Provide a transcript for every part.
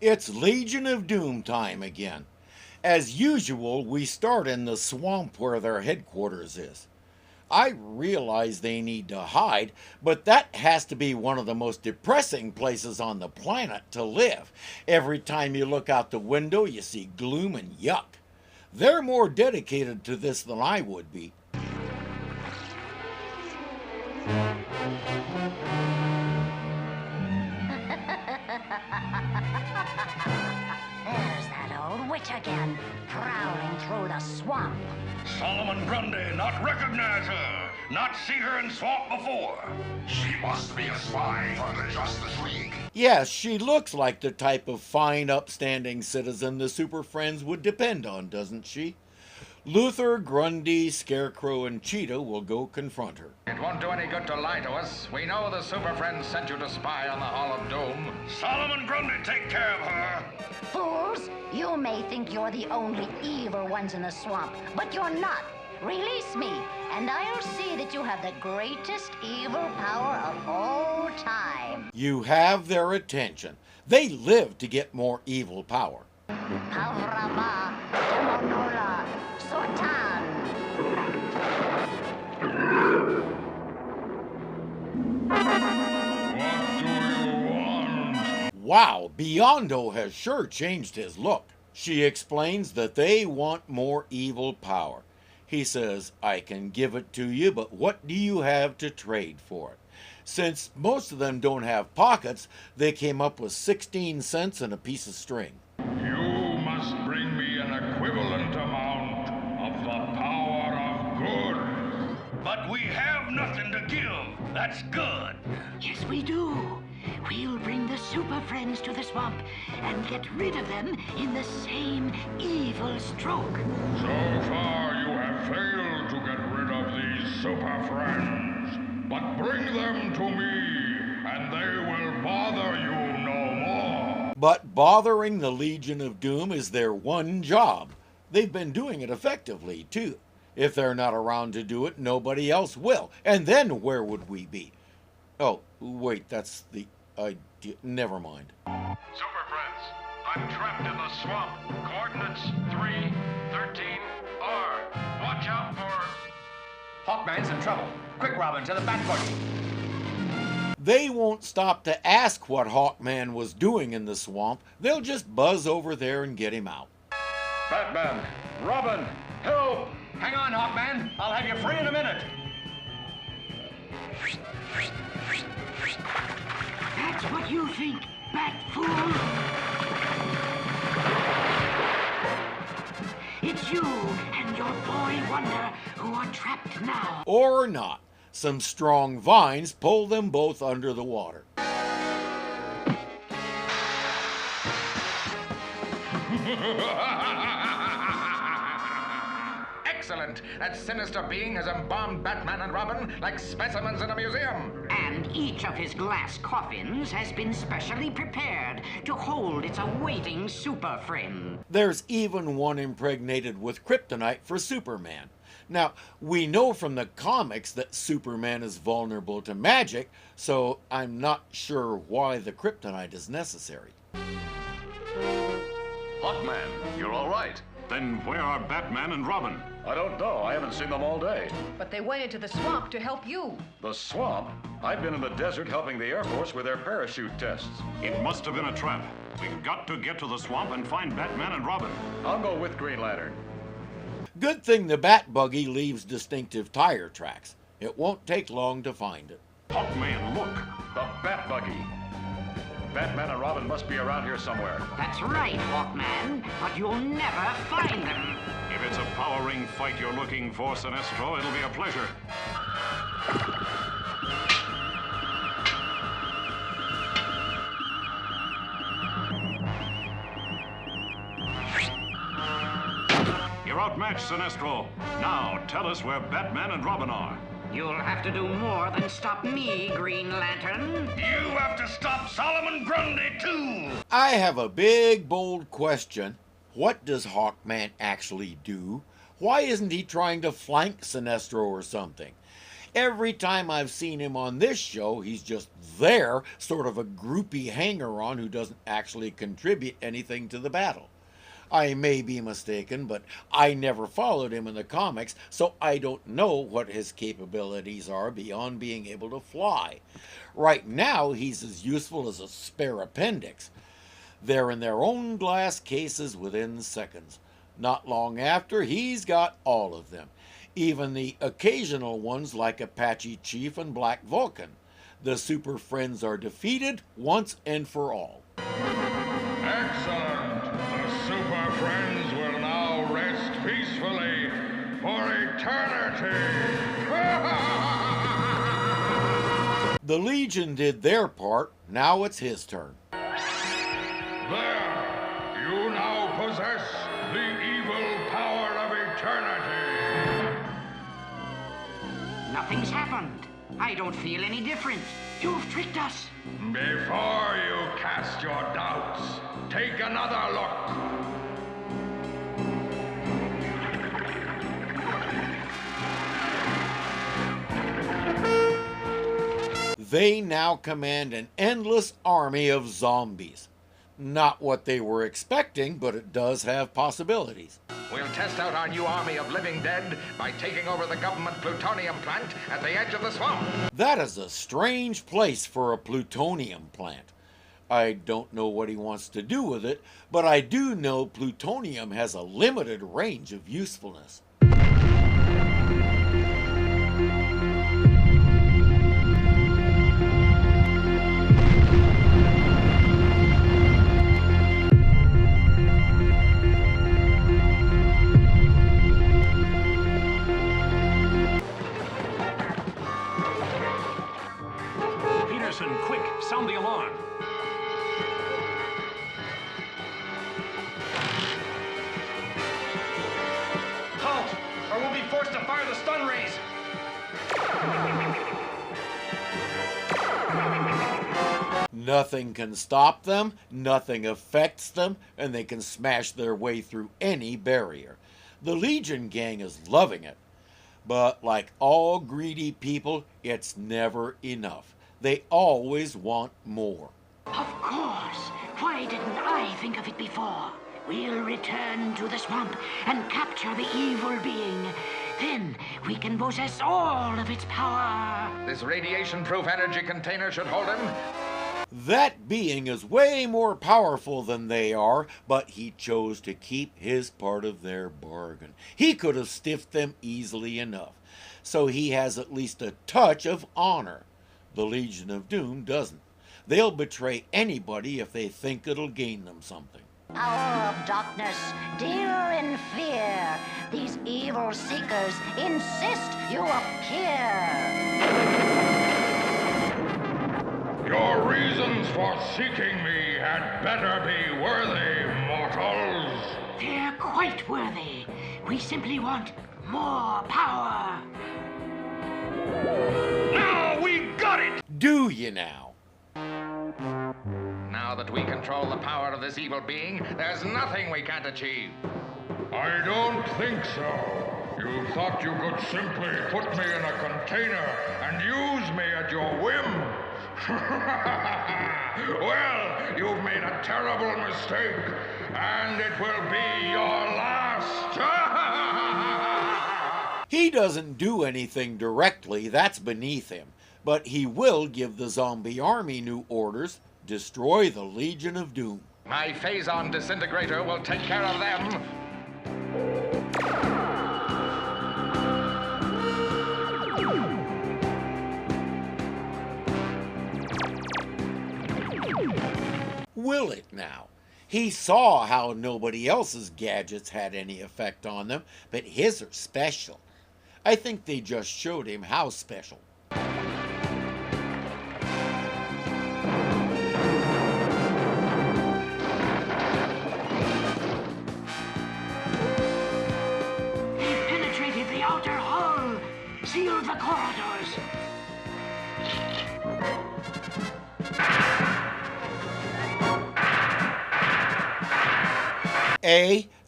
It's Legion of Doom time again. As usual, we start in the swamp where their headquarters is. I realize they need to hide, but that has to be one of the most depressing places on the planet to live. Every time you look out the window, you see gloom and yuck. They're more dedicated to this than I would be. There's that old witch again, prowling through the swamp. Solomon Grundy, not recognize her, not see her in swamp before. She must be a spy for the Justice League. Yes, she looks like the type of fine, upstanding citizen the Super Friends would depend on, doesn't she? Luthor, Grundy, Scarecrow, and Cheetah will go confront her. It won't do any good to lie to us. We know the Super Friends sent you to spy on the Hall of Doom. Solomon Grundy, take care of her. Fools, you may think you're the only evil ones in the swamp, but you're not. Release me, and I'll see that you have the greatest evil power of all time. You have their attention. They live to get more evil power. Pavrava, Demonola, Sortan. What do you want? Wow, Biondo has sure changed his look. She explains that they want more evil power. He says, I can give it to you, but what do you have to trade for it? Since most of them don't have pockets, they came up with 16 cents and a piece of string. You must bring me an equivalent amount of the power of good. But we have nothing to give. That's good. Yes, we do. We'll bring the Super Friends to the swamp and get rid of them in the same evil stroke. So far, you have failed to get rid of these Super Friends. But bring them to me, and they will bother you no more. But bothering the Legion of Doom is their one job. They've been doing it effectively, too. If they're not around to do it, nobody else will. And then where would we be? Oh, wait, that's the idea. Never mind. Super Friends, I'm trapped in the swamp. Coordinates 313R. Watch out for... Hawkman's in trouble. Quick, Robin, to the Bat-Buggy. They won't stop to ask what Hawkman was doing in the swamp. They'll just buzz over there and get him out. Batman, Robin, help! Hang on, Hawkman. I'll have you free in a minute. That's what you think, Bat Fool. It's you and your boy Wonder who are trapped now. Or not. Some strong vines pull them both under the water. Excellent. That sinister being has embalmed Batman and Robin like specimens in a museum. And each of his glass coffins has been specially prepared to hold its awaiting Super Friend. There's even one impregnated with kryptonite for Superman. Now, we know from the comics that Superman is vulnerable to magic, so I'm not sure why the kryptonite is necessary. Hawkman, you're all right. Then where are Batman and Robin? I don't know. I haven't seen them all day. But they went into the swamp to help you. The swamp? I've been in the desert helping the Air Force with their parachute tests. It must have been a trap. We've got to get to the swamp and find Batman and Robin. I'll go with Green Lantern. Good thing the Bat-Buggy leaves distinctive tire tracks. It won't take long to find it. Hawkman, look. The Bat-Buggy. Batman and Robin must be around here somewhere. That's right, Hawkman, but you'll never find them. If it's a power ring fight you're looking for, Sinestro, it'll be a pleasure. You're outmatched, Sinestro. Now, tell us where Batman and Robin are. You'll have to do more than stop me, Green Lantern. You have to stop Solomon Grundy, too. I have a big, bold question. What does Hawkman actually do? Why isn't he trying to flank Sinestro or something? Every time I've seen him on this show, he's just there, sort of a groupie hanger-on who doesn't actually contribute anything to the battle. I may be mistaken, but I never followed him in the comics, so I don't know what his capabilities are beyond being able to fly. Right now, he's as useful as a spare appendix. They're in their own glass cases within seconds. Not long after, he's got all of them. Even the occasional ones like Apache Chief and Black Vulcan. The Super Friends are defeated once and for all. Excellent. The Super Friends will now rest peacefully for eternity. The Legion did their part. Now it's his turn. There, you now possess the evil power of eternity. Nothing's happened. I don't feel any different. You've tricked us. Before you cast your doubts, take another look. They now command an endless army of zombies. Not what they were expecting, but it does have possibilities. We'll test out our new army of living dead by taking over the government plutonium plant at the edge of the swamp. That is a strange place for a plutonium plant. I don't know what he wants to do with it, but I do know plutonium has a limited range of usefulness. Quick, sound the alarm. Halt, or we'll be forced to fire the stun rays. Nothing can stop them, nothing affects them, and they can smash their way through any barrier. The Legion gang is loving it. But like all greedy people, it's never enough. They always want more. Of course. Why didn't I think of it before? We'll return to the swamp and capture the evil being. Then we can possess all of its power. This radiation-proof energy container should hold him. That being is way more powerful than they are, but he chose to keep his part of their bargain. He could have stiffed them easily enough. So he has at least a touch of honor. The Legion of Doom doesn't. They'll betray anybody if they think it'll gain them something. Power of darkness, dealer in fear. These evil seekers insist you appear. Your reasons for seeking me had better be worthy, mortals. They're quite worthy. We simply want more power. Now we got it! Do you now? Now that we control the power of this evil being, there's nothing we can't achieve. I don't think so. You thought you could simply put me in a container and use me at your whim? Well, you've made a terrible mistake, and it will be your last. He doesn't do anything directly, that's beneath him. But he will give the zombie army new orders, destroy the Legion of Doom. My Phazon disintegrator will take care of them. Will it now? He saw how nobody else's gadgets had any effect on them, but his are special. I think they just showed him how special. They've penetrated the outer hull, sealed the corridors.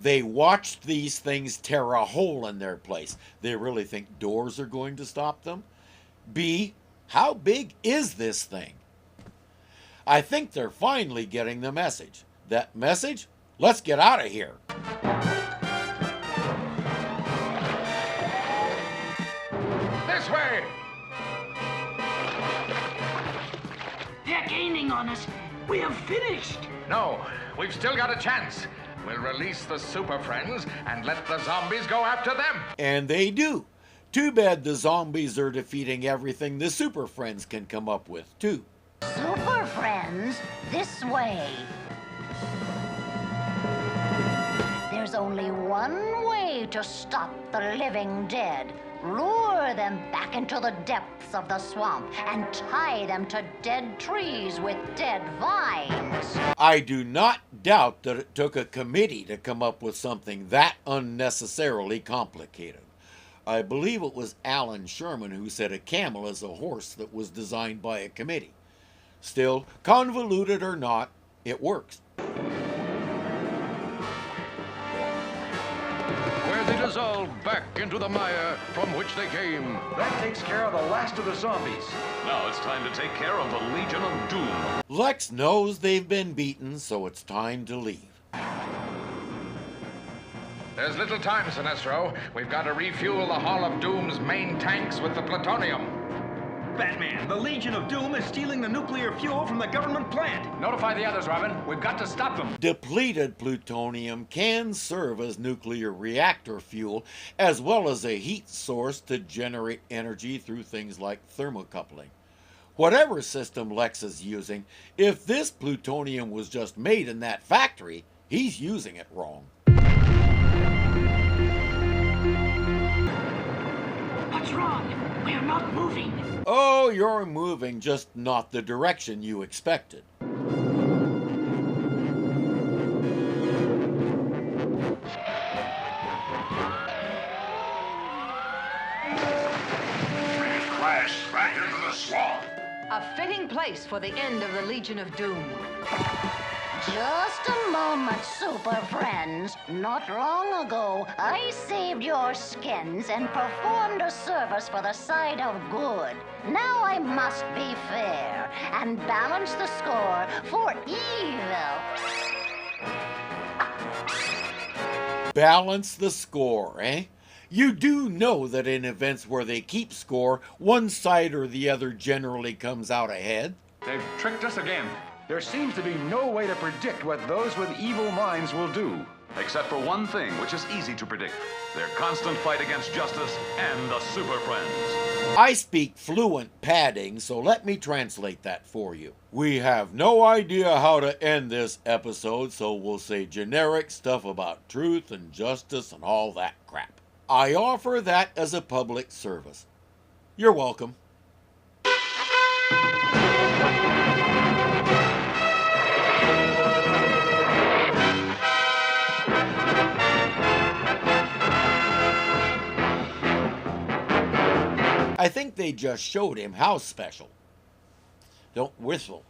They watched these things tear a hole in their place. They really think doors are going to stop them? B, how big is this thing? I think they're finally getting the message. That message? Let's get out of here. This way! They're gaining on us. We have finished. No, we've still got a chance. We'll release the Super Friends and let the zombies go after them. And they do. Too bad the zombies are defeating everything the Super Friends can come up with, too. Super Friends, this way. There's only one way to stop the living dead. Lure them back into the depths of the swamp and tie them to dead trees with dead vines. I do not doubt that it took a committee to come up with something that unnecessarily complicated. I believe it was Alan Sherman who said a camel is a horse that was designed by a committee. Still, convoluted or not, it works. Where they dissolve back into the mire from which they came. That takes care of the last of the zombies. Now it's time to take care of the Legion of Doom. Lex knows they've been beaten, so it's time to leave. There's little time, Sinestro. We've got to refuel the Hall of Doom's main tanks with the plutonium. Batman, the Legion of Doom is stealing the nuclear fuel from the government plant. Notify the others, Robin. We've got to stop them. Depleted plutonium can serve as nuclear reactor fuel, as well as a heat source to generate energy through things like thermocoupling. Whatever system Lex is using, if this plutonium was just made in that factory, he's using it wrong. What's wrong? We're not moving. Oh, you're moving, just not the direction you expected. Crash back into the swamp. A fitting place for the end of the Legion of Doom. Just a moment, Super Friends. Not long ago, I saved your skins and performed a service for the side of good. Now I must be fair and balance the score for evil. Balance the score, eh? You do know that in events where they keep score, one side or the other generally comes out ahead. They've tricked us again. There seems to be no way to predict what those with evil minds will do. Except for one thing, which is easy to predict. Their constant fight against justice and the Super Friends. I speak fluent padding, so let me translate that for you. We have no idea how to end this episode, so we'll say generic stuff about truth and justice and all that crap. I offer that as a public service. You're welcome. I think they just showed him how special. Don't whistle.